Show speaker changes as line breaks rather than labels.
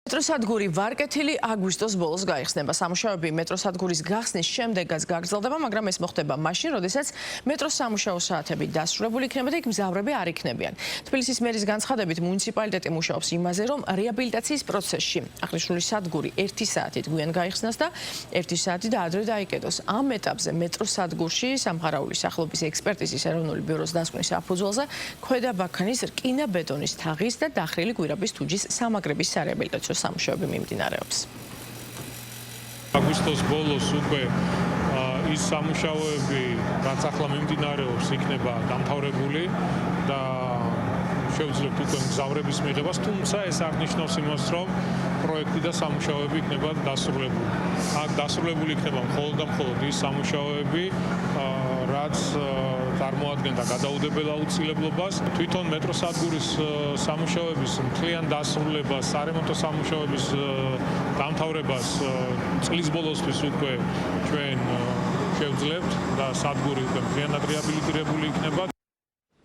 მეტროსადგური ვარკეთილი აგვისტოს ბოლოს გაიხსნება. სამუშაოები მეტროსადგურის გახსნის შემდეგაც გაგრძელდება, მაგრამ ეს მოხდება მაშინ, როდესაც მეტროს სამუშაო საათები დასრულებული იქნება და იქ მგზავრები არ იქნებიან. თბილისის მერის განცხადებით, მუნიციპალიტეტი მუშაობს იმაზე, რომ რეაბილიტაციის პროცესში აღნიშნული სადგური 1 საათით გვიან გაიხსნას და 1 საათი და ადრე დაიკეტოს. ამ ეტაპზე მეტროსადგურში სამხარაული სახლობის ექსპერტიზის ეროვნული ბიუროს დასკვნის საფუძველზე ქვედა ბაქანის რკინა-ბეტონის თაღის და დახრილი გვირაბის თუჯის სამაგრების სარეაბილიტაციო სამუშაოები მიმდინარეობს.
აგვისტოს ბოლოს უკვე ის სამუშაოები, რაც ახლა მიმდინარეობს, იქნება დამთავრებული და შევძლებთ უკვე მგზავრების მიღებას, თუმცა ეს აღნიშნავს იმას, რომ პროექტი და სამუშაოები იქნება დასრულებული. აქ დასრულებული იქნება მხოლოდ და მხოლოდ ის სამუშაოები, რაც წარმოადგენდა გადაუდებელ აუცილებლობას. თვითონ მეტროსადგურის სამუშაოების მთლიან დასრულებას, სარემონტო სამუშაოების დამთავრებას წლის ბოლოსთვის უკვე ჩვენ შევძლებთ და სადგური უკვე მთლიანად რეაბილიტირებული იქნება.